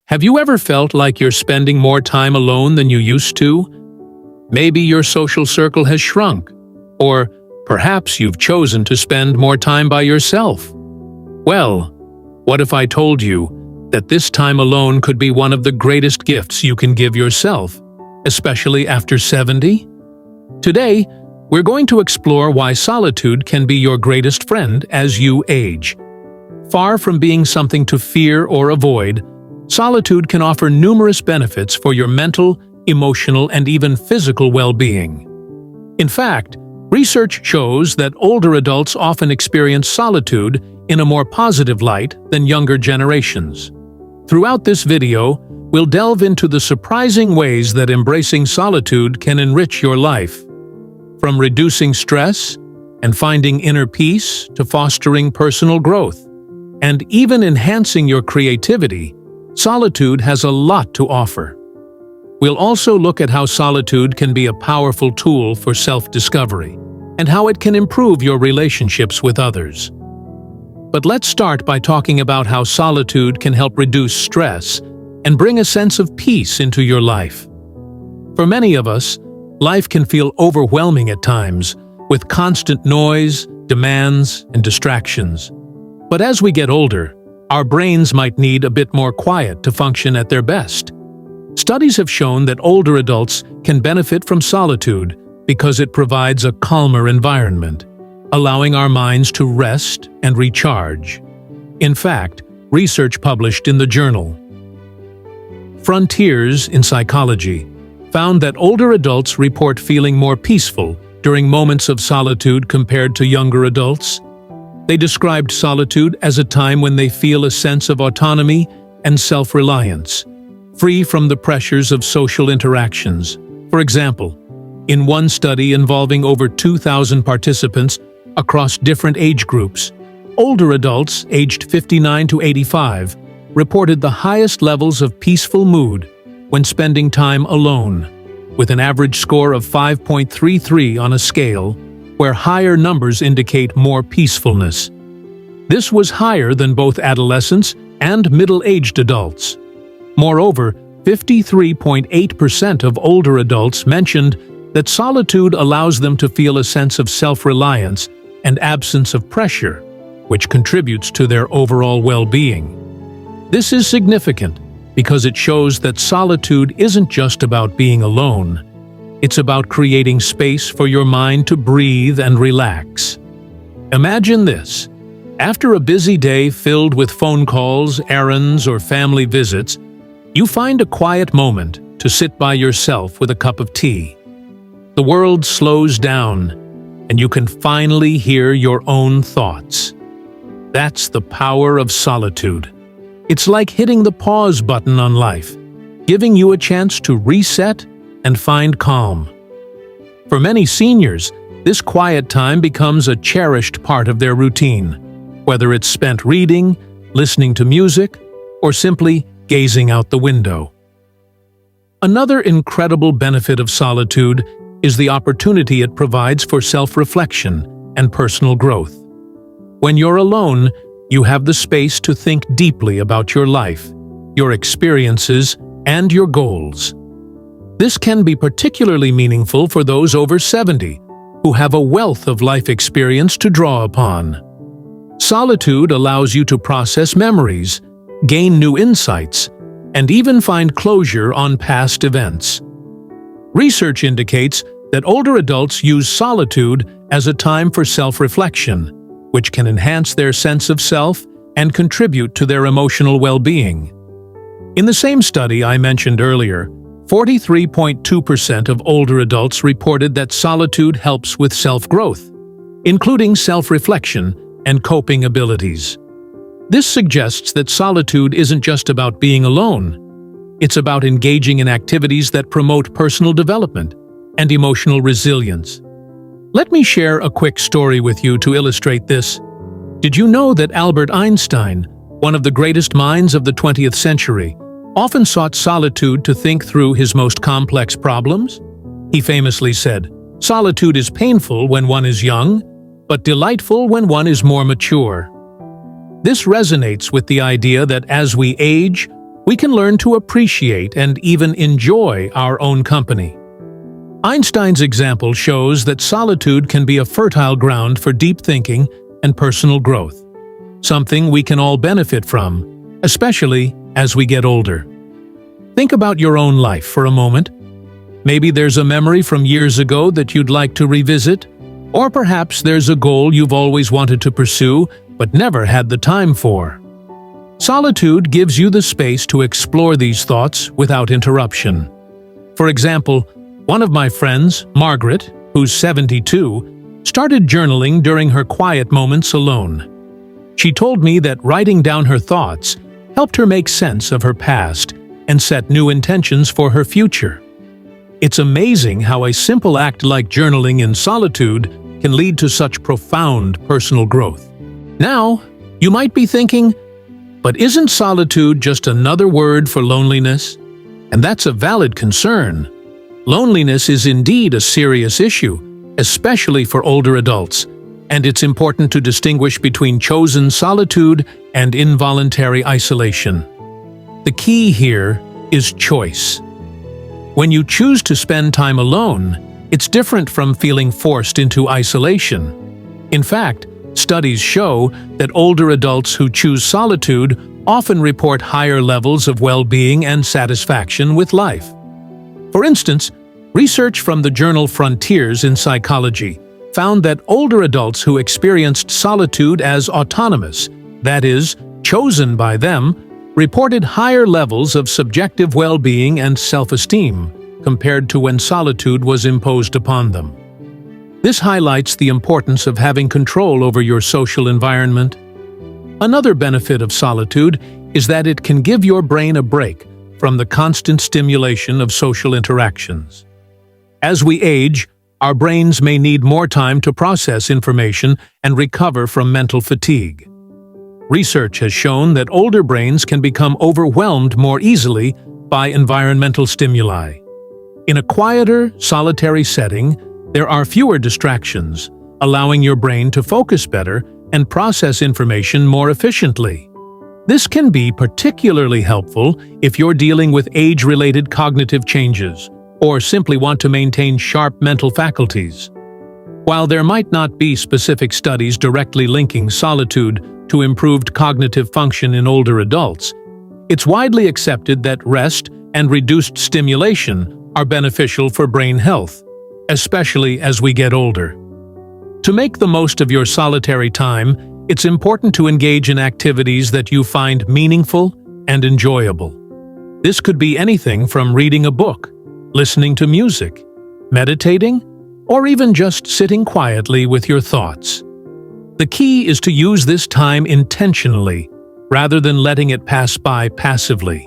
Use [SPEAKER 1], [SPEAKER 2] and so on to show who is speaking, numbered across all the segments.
[SPEAKER 1] Have you ever felt like you're spending more time alone than you used to? Maybe your social circle has shrunk, or perhaps you've chosen to spend more time by yourself. Well, what if I told you that this time alone could be one of the greatest gifts you can give yourself, especially after 70? Today, we're going to explore why solitude can be your greatest friend as you age. Far from being something to fear or avoid, solitude can offer numerous benefits for your mental, emotional, and even physical well-being. In fact, research shows that older adults often experience solitude in a more positive light than younger generations. Throughout this video, we'll delve into the surprising ways that embracing solitude can enrich your life. From reducing stress and finding inner peace to fostering personal growth, and even enhancing your creativity, solitude has a lot to offer. We'll also look at how solitude can be a powerful tool for self-discovery, and how it can improve your relationships with others. But let's start by talking about how solitude can help reduce stress and bring a sense of peace into your life. For many of us, life can feel overwhelming at times, with constant noise, demands, and distractions. But as we get older, our brains might need a bit more quiet to function at their best. Studies have shown that older adults can benefit from solitude because it provides a calmer environment, allowing our minds to rest and recharge. In fact, research published in the journal Frontiers in Psychology found that older adults report feeling more peaceful during moments of solitude compared to younger adults. They described solitude as a time when they feel a sense of autonomy and self-reliance, free from the pressures of social interactions. For example, in one study involving over 2,000 participants across different age groups, older adults aged 59 to 85 reported the highest levels of peaceful mood when spending time alone, with an average score of 5.33 on a scale where higher numbers indicate more peacefulness. This was higher than both adolescents and middle-aged adults. Moreover, 53.8% of older adults mentioned that solitude allows them to feel a sense of self-reliance and absence of pressure, which contributes to their overall well-being. This is significant because it shows that solitude isn't just about being alone. It's about creating space for your mind to breathe and relax. Imagine this. After a busy day filled with phone calls, errands, or family visits, you find a quiet moment to sit by yourself with a cup of tea. The world slows down, and you can finally hear your own thoughts. That's the power of solitude. It's like hitting the pause button on life, giving you a chance to reset and find calm. For many seniors, this quiet time becomes a cherished part of their routine, whether it's spent reading, listening to music, or simply gazing out the window. Another incredible benefit of solitude is the opportunity it provides for self-reflection and personal growth. When you're alone, you have the space to think deeply about your life, your experiences, and your goals. This can be particularly meaningful for those over 70, who have a wealth of life experience to draw upon. Solitude allows you to process memories, gain new insights, and even find closure on past events. Research indicates that older adults use solitude as a time for self-reflection, which can enhance their sense of self and contribute to their emotional well-being. In the same study I mentioned earlier, 43.2% of older adults reported that solitude helps with self-growth, including self-reflection and coping abilities. This suggests that solitude isn't just about being alone. It's about engaging in activities that promote personal development and emotional resilience. Let me share a quick story with you to illustrate this. Did you know that Albert Einstein, one of the greatest minds of the 20th century, often sought solitude to think through his most complex problems? He famously said, "Solitude is painful when one is young, but delightful when one is more mature." This resonates with the idea that as we age, we can learn to appreciate and even enjoy our own company. Einstein's example shows that solitude can be a fertile ground for deep thinking and personal growth, something we can all benefit from, especially as we get older. Think about your own life for a moment. Maybe there's a memory from years ago that you'd like to revisit, or perhaps there's a goal you've always wanted to pursue but never had the time for. Solitude gives you the space to explore these thoughts without interruption. For example, one of my friends, Margaret, who's 72, started journaling during her quiet moments alone. She told me that writing down her thoughts helped her make sense of her past and set new intentions for her future. It's amazing how a simple act like journaling in solitude can lead to such profound personal growth. Now, you might be thinking, but isn't solitude just another word for loneliness? And that's a valid concern. Loneliness is indeed a serious issue, especially for older adults, and it's important to distinguish between chosen solitude and involuntary isolation. The key here is choice. When you choose to spend time alone, it's different from feeling forced into isolation. In fact, studies show that older adults who choose solitude often report higher levels of well-being and satisfaction with life. For instance, research from the journal Frontiers in Psychology found that older adults who experienced solitude as autonomous, that is, chosen by them, reported higher levels of subjective well-being and self-esteem compared to when solitude was imposed upon them. This highlights the importance of having control over your social environment. Another benefit of solitude is that it can give your brain a break from the constant stimulation of social interactions. As we age, our brains may need more time to process information and recover from mental fatigue. Research has shown that older brains can become overwhelmed more easily by environmental stimuli. In a quieter, solitary setting, there are fewer distractions, allowing your brain to focus better and process information more efficiently. This can be particularly helpful if you're dealing with age-related cognitive changes or simply want to maintain sharp mental faculties. While there might not be specific studies directly linking solitude to improved cognitive function in older adults, it's widely accepted that rest and reduced stimulation are beneficial for brain health, especially as we get older. To make the most of your solitary time, it's important to engage in activities that you find meaningful and enjoyable. This could be anything from reading a book, listening to music, meditating, or even just sitting quietly with your thoughts. The key is to use this time intentionally, rather than letting it pass by passively.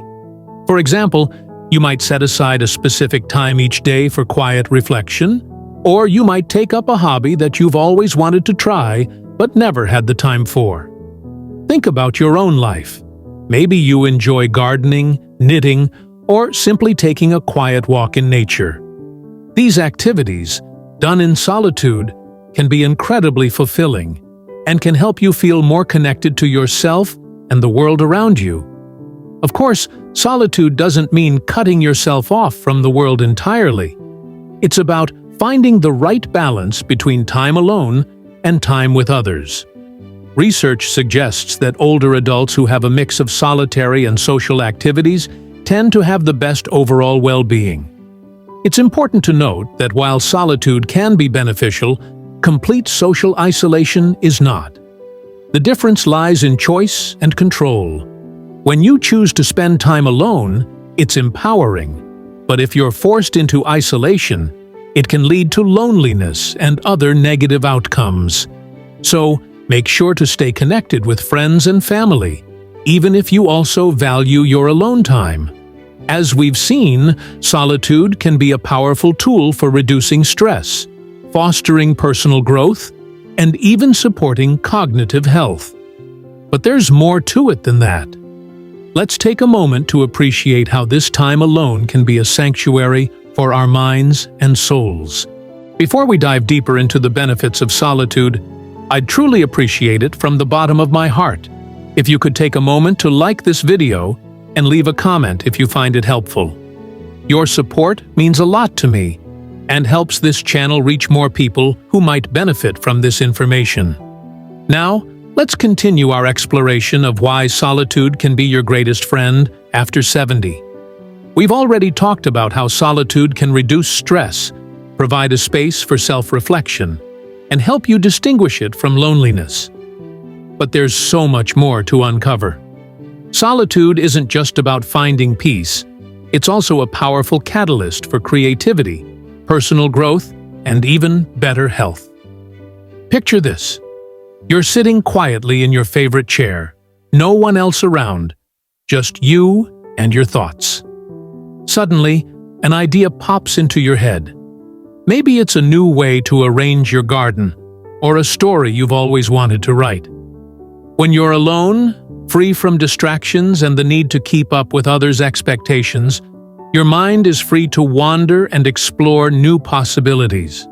[SPEAKER 1] For example, you might set aside a specific time each day for quiet reflection, or you might take up a hobby that you've always wanted to try but never had the time for. Think about your own life. Maybe you enjoy gardening, knitting, or simply taking a quiet walk in nature. These activities, done in solitude, can be incredibly fulfilling and can help you feel more connected to yourself and the world around you. Of course, solitude doesn't mean cutting yourself off from the world entirely. It's about finding the right balance between time alone and time with others. Research suggests that older adults who have a mix of solitary and social activities tend to have the best overall well-being. It's important to note that while solitude can be beneficial, complete social isolation is not. The difference lies in choice and control. When you choose to spend time alone, it's empowering. But if you're forced into isolation, it can lead to loneliness and other negative outcomes. So, make sure to stay connected with friends and family, even if you also value your alone time. As we've seen, solitude can be a powerful tool for reducing stress, fostering personal growth, and even supporting cognitive health. But there's more to it than that. Let's take a moment to appreciate how this time alone can be a sanctuary for our minds and souls. Before we dive deeper into the benefits of solitude, I'd truly appreciate it from the bottom of my heart if you could take a moment to like this video and leave a comment if you find it helpful. Your support means a lot to me and helps this channel reach more people who might benefit from this information. Now, let's continue our exploration of why solitude can be your greatest friend after 70. We've already talked about how solitude can reduce stress, provide a space for self-reflection, and help you distinguish it from loneliness. But there's so much more to uncover. Solitude isn't just about finding peace. It's also a powerful catalyst for creativity, personal growth, and even better health. Picture this. You're sitting quietly in your favorite chair, no one else around, just you and your thoughts. Suddenly, an idea pops into your head. Maybe it's a new way to arrange your garden, or a story you've always wanted to write. When you're alone, free from distractions and the need to keep up with others' expectations, your mind is free to wander and explore new possibilities.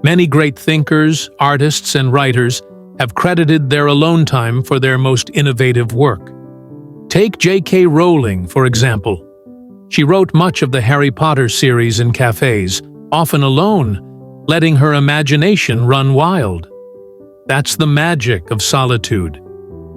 [SPEAKER 1] Many great thinkers, artists, and writers have credited their alone time for their most innovative work. Take J.K. Rowling, for example. She wrote much of the Harry Potter series in cafes, often alone, letting her imagination run wild. That's the magic of solitude.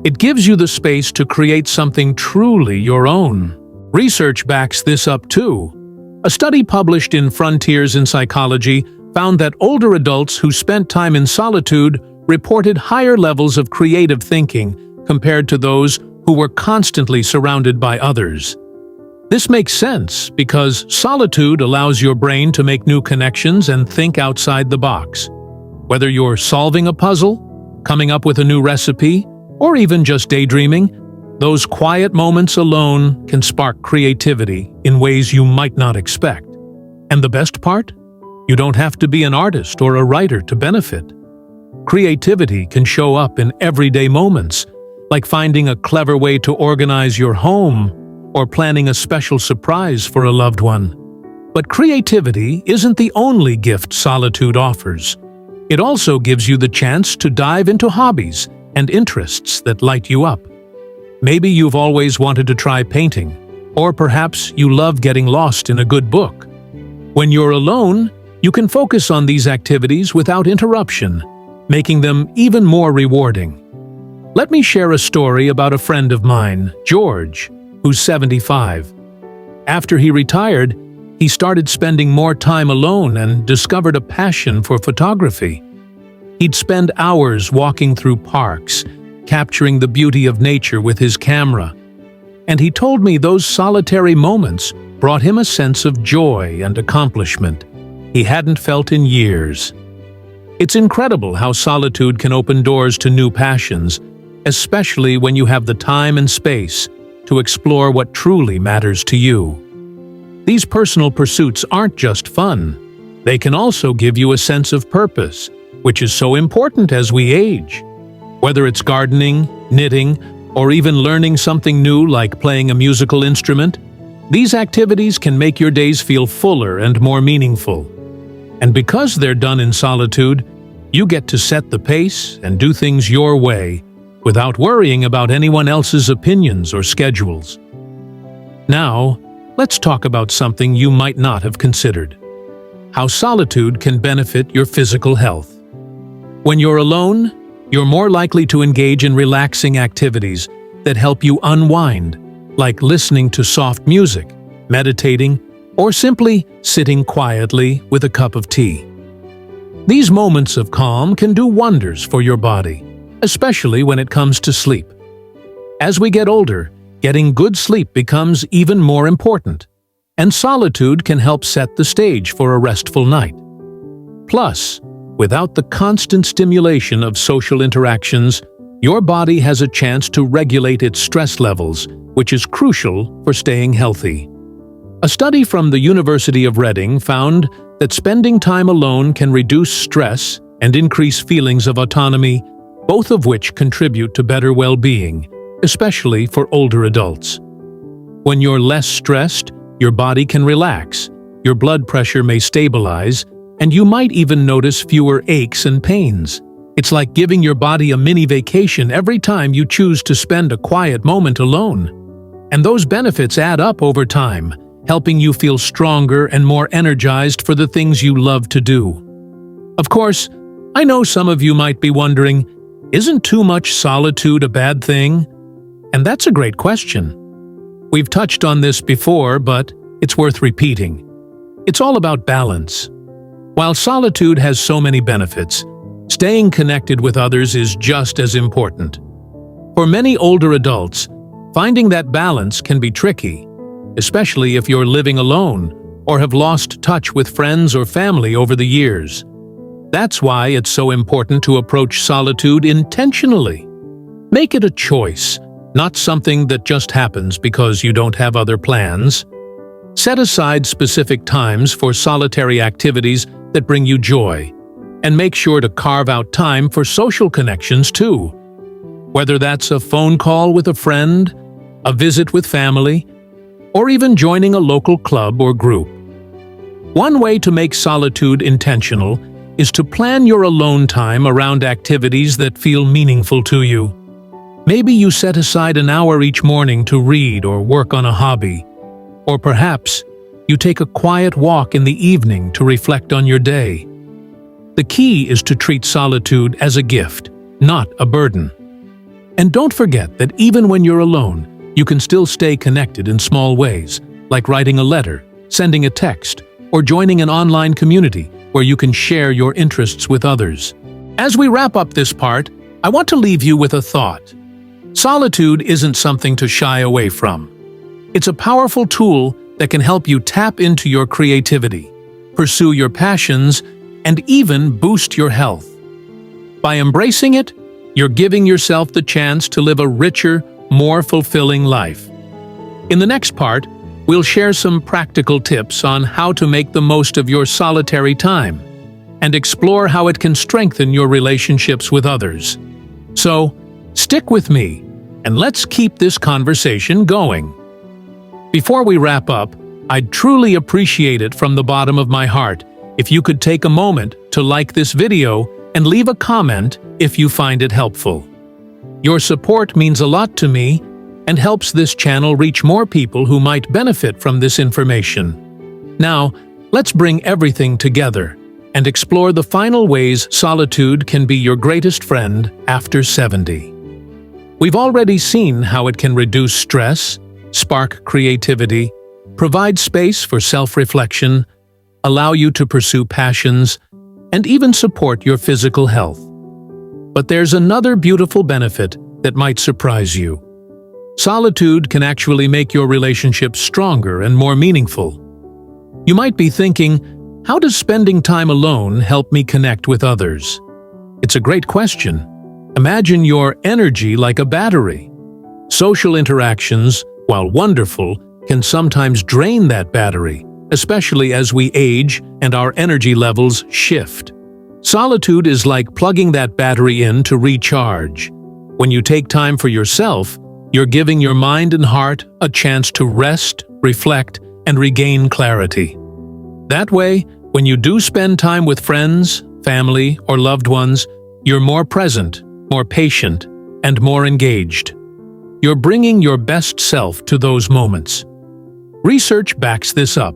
[SPEAKER 1] It gives you the space to create something truly your own. Research backs this up too. A study published in Frontiers in Psychology found that older adults who spent time in solitude reported higher levels of creative thinking compared to those who were constantly surrounded by others. This makes sense because solitude allows your brain to make new connections and think outside the box. Whether you're solving a puzzle, coming up with a new recipe, or even just daydreaming, those quiet moments alone can spark creativity in ways you might not expect. And the best part? You don't have to be an artist or a writer to benefit. Creativity can show up in everyday moments, like finding a clever way to organize your home or planning a special surprise for a loved one. But creativity isn't the only gift solitude offers. It also gives you the chance to dive into hobbies and interests that light you up. Maybe you've always wanted to try painting, or perhaps you love getting lost in a good book. When you're alone, you can focus on these activities without interruption, making them even more rewarding. Let me share a story about a friend of mine, George, who's 75. After he retired, he started spending more time alone and discovered a passion for photography. He'd spend hours walking through parks, capturing the beauty of nature with his camera. And he told me those solitary moments brought him a sense of joy and accomplishment he hadn't felt in years. It's incredible how solitude can open doors to new passions, especially when you have the time and space to explore what truly matters to you. These personal pursuits aren't just fun. They can also give you a sense of purpose, which is so important as we age. Whether it's gardening, knitting, or even learning something new like playing a musical instrument, these activities can make your days feel fuller and more meaningful. And because they're done in solitude, you get to set the pace and do things your way, without worrying about anyone else's opinions or schedules. Now, let's talk about something you might not have considered: how solitude can benefit your physical health. When you're alone, you're more likely to engage in relaxing activities that help you unwind, like listening to soft music, meditating, or simply sitting quietly with a cup of tea. These moments of calm can do wonders for your body, especially when it comes to sleep. As we get older, getting good sleep becomes even more important, and solitude can help set the stage for a restful night. Plus, without the constant stimulation of social interactions, your body has a chance to regulate its stress levels, which is crucial for staying healthy. A study from the University of Reading found that spending time alone can reduce stress and increase feelings of autonomy, both of which contribute to better well-being, especially for older adults. When you're less stressed, your body can relax, your blood pressure may stabilize, and you might even notice fewer aches and pains. It's like giving your body a mini vacation every time you choose to spend a quiet moment alone. And those benefits add up over time, helping you feel stronger and more energized for the things you love to do. Of course, I know some of you might be wondering, isn't too much solitude a bad thing? And that's a great question. We've touched on this before, but it's worth repeating. It's all about balance. While solitude has so many benefits, staying connected with others is just as important. For many older adults, finding that balance can be tricky, especially if you're living alone or have lost touch with friends or family over the years. That's why it's so important to approach solitude intentionally. Make it a choice, not something that just happens because you don't have other plans. Set aside specific times for solitary activities that bring you joy, and make sure to carve out time for social connections too. Whether that's a phone call with a friend, a visit with family, or even joining a local club or group. One way to make solitude intentional is to plan your alone time around activities that feel meaningful to you. Maybe you set aside an hour each morning to read or work on a hobby. Or perhaps you take a quiet walk in the evening to reflect on your day. The key is to treat solitude as a gift, not a burden. And don't forget that even when you're alone, you can still stay connected in small ways, like writing a letter, sending a text, or joining an online community where you can share your interests with others. As we wrap up this part, I want to leave you with a thought. Solitude isn't something to shy away from. It's a powerful tool that can help you tap into your creativity, pursue your passions, and even boost your health. By embracing it, you're giving yourself the chance to live a richer, more fulfilling life. In the next part, we'll share some practical tips on how to make the most of your solitary time and explore how it can strengthen your relationships with others. So, stick with me, and let's keep this conversation going. Before we wrap up, I'd truly appreciate it from the bottom of my heart if you could take a moment to like this video and leave a comment if you find it helpful. Your support means a lot to me and helps this channel reach more people who might benefit from this information. Now, let's bring everything together and explore the final ways solitude can be your greatest friend after 70. We've already seen how it can reduce stress, spark creativity, provide space for self-reflection, allow you to pursue passions, and even support your physical health. But there's another beautiful benefit that might surprise you. Solitude can actually make your relationships stronger and more meaningful. You might be thinking, how does spending time alone help me connect with others? It's a great question. Imagine your energy like a battery. Social interactions, while wonderful, can sometimes drain that battery, especially as we age and our energy levels shift. Solitude is like plugging that battery in to recharge. When you take time for yourself, you're giving your mind and heart a chance to rest, reflect, and regain clarity. That way, when you do spend time with friends, family, or loved ones, you're more present, more patient, and more engaged. You're bringing your best self to those moments. Research backs this up.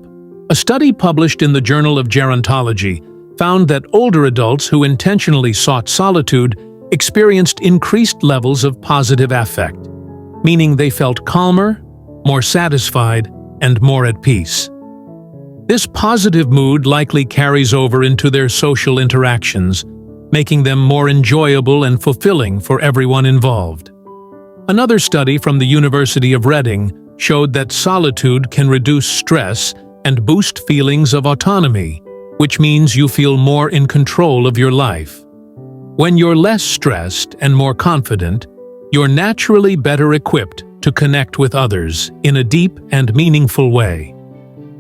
[SPEAKER 1] A study published in the Journal of Gerontology found that older adults who intentionally sought solitude experienced increased levels of positive affect, meaning they felt calmer, more satisfied, and more at peace. This positive mood likely carries over into their social interactions, making them more enjoyable and fulfilling for everyone involved. Another study from the University of Reading showed that solitude can reduce stress and boost feelings of autonomy, which means you feel more in control of your life. When you're less stressed and more confident, you're naturally better equipped to connect with others in a deep and meaningful way.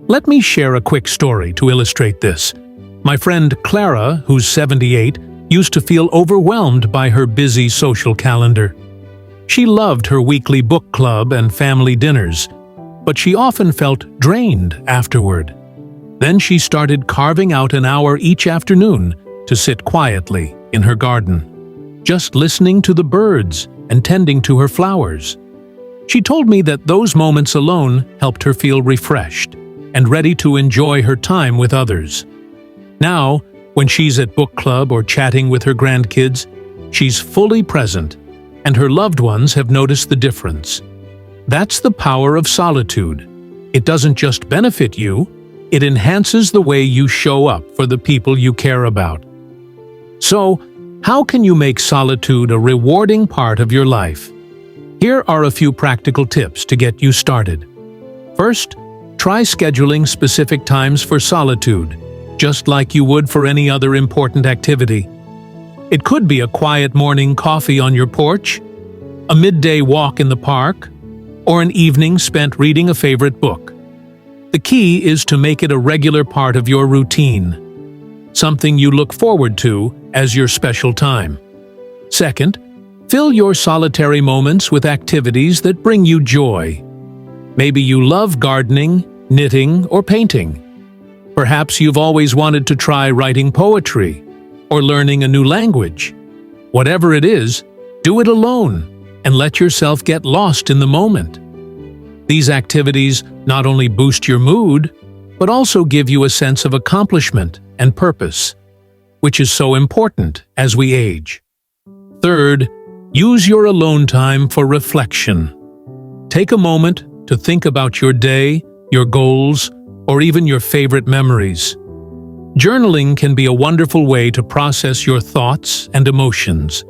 [SPEAKER 1] Let me share a quick story to illustrate this. My friend Clara, who's 78, used to feel overwhelmed by her busy social calendar. She loved her weekly book club and family dinners, but she often felt drained afterward. Then she started carving out an hour each afternoon to sit quietly in her garden, just listening to the birds and tending to her flowers. She told me that those moments alone helped her feel refreshed and ready to enjoy her time with others. Now, when she's at book club or chatting with her grandkids, she's fully present, and her loved ones have noticed the difference. That's the power of solitude. It doesn't just benefit you, it enhances the way you show up for the people you care about. So, how can you make solitude a rewarding part of your life? Here are a few practical tips to get you started. First, try scheduling specific times for solitude, just like you would for any other important activity. It could be a quiet morning coffee on your porch, a midday walk in the park, or an evening spent reading a favorite book. The key is to make it a regular part of your routine, something you look forward to as your special time. Second, fill your solitary moments with activities that bring you joy. Maybe you love gardening, knitting, or painting. Perhaps you've always wanted to try writing poetry or learning a new language. Whatever it is, do it alone and let yourself get lost in the moment. These activities not only boost your mood, but also give you a sense of accomplishment and purpose, which is so important as we age. Third, use your alone time for reflection. Take a moment to think about your day, your goals, or even your favorite memories. Journaling can be a wonderful way to process your thoughts and emotions.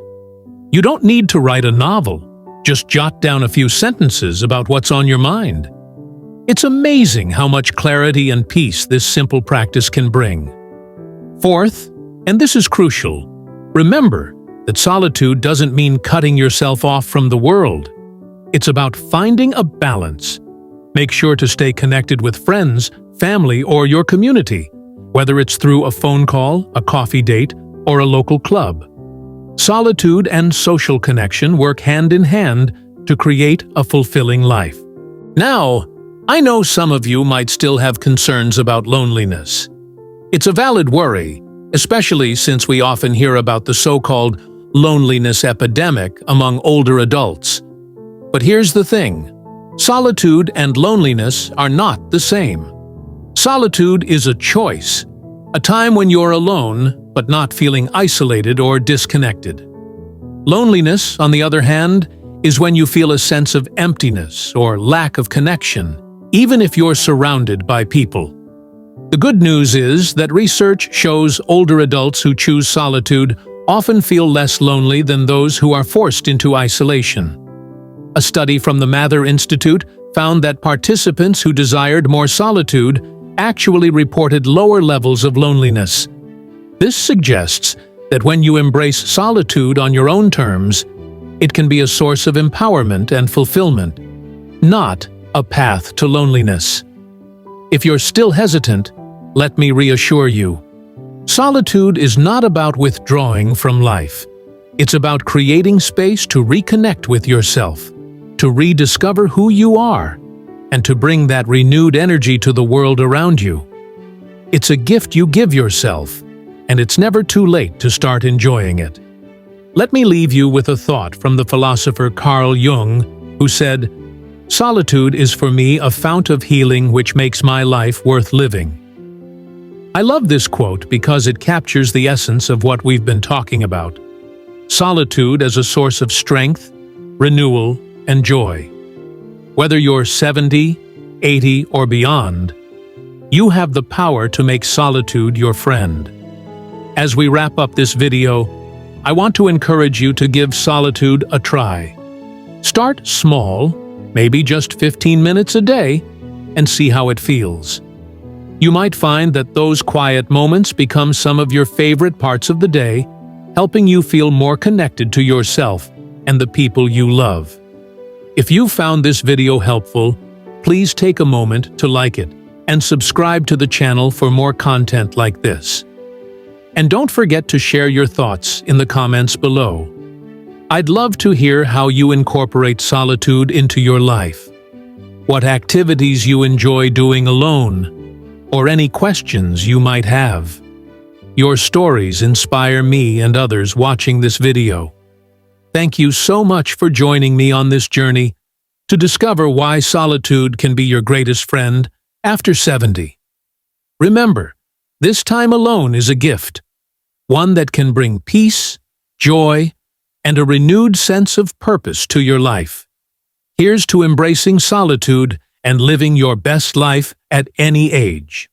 [SPEAKER 1] You don't need to write a novel, just jot down a few sentences about what's on your mind. It's amazing how much clarity and peace this simple practice can bring. Fourth, and this is crucial, remember that solitude doesn't mean cutting yourself off from the world. It's about finding a balance. Make sure to stay connected with friends, family, or your community, whether it's through a phone call, a coffee date, or a local club. Solitude and social connection work hand in hand to create a fulfilling life. Now, I know some of you might still have concerns about loneliness. It's a valid worry, especially since we often hear about the so-called loneliness epidemic among older adults. But here's the thing: solitude and loneliness are not the same. Solitude is a choice, a time when you're alone but not feeling isolated or disconnected. Loneliness, on the other hand, is when you feel a sense of emptiness or lack of connection, even if you're surrounded by people. The good news is that research shows older adults who choose solitude often feel less lonely than those who are forced into isolation. A study from the Mather Institute found that participants who desired more solitude actually reported lower levels of loneliness. This suggests that when you embrace solitude on your own terms, it can be a source of empowerment and fulfillment, not a path to loneliness. If you're still hesitant, let me reassure you. Solitude is not about withdrawing from life. It's about creating space to reconnect with yourself, to rediscover who you are, and to bring that renewed energy to the world around you. It's a gift you give yourself, and it's never too late to start enjoying it. Let me leave you with a thought from the philosopher Carl Jung, who said, "Solitude is for me a fount of healing which makes my life worth living." I love this quote because it captures the essence of what we've been talking about. Solitude as a source of strength, renewal, and joy. Whether you're 70, 80, or beyond, you have the power to make solitude your friend. As we wrap up this video, I want to encourage you to give solitude a try. Start small, maybe just 15 minutes a day, and see how it feels. You might find that those quiet moments become some of your favorite parts of the day, helping you feel more connected to yourself and the people you love. If you found this video helpful, please take a moment to like it and subscribe to the channel for more content like this. And don't forget to share your thoughts in the comments below. I'd love to hear how you incorporate solitude into your life, what activities you enjoy doing alone, or any questions you might have. Your stories inspire me and others watching this video. Thank you so much for joining me on this journey, to discover why solitude can be your greatest friend after 70. Remember, this time alone is a gift, one that can bring peace, joy, and a renewed sense of purpose to your life. Here's to embracing solitude and living your best life at any age.